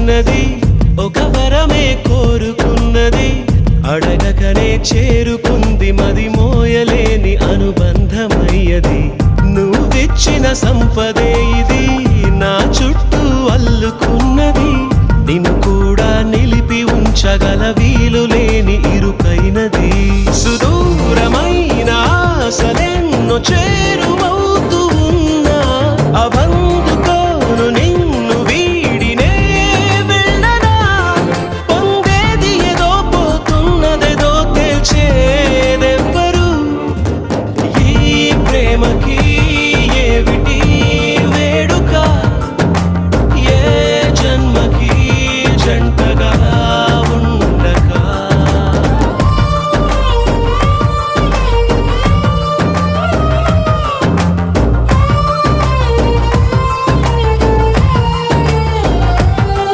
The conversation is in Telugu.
చేరుకున్నది, ఒక వరమే కోరుకున్నది, అడగకనే చేరుకుంది, మది మోయలేని అనుబంధమయ్యది. నువ్విచ్చిన సంపదే ఇది, నా చుట్టూ అల్లుకున్నది, నిన్ను కూడా నిలిపి ఉంచగల వీలు లేని ఇరుకైనది. సుదూరమైన ఆశలెన్నో చేరువ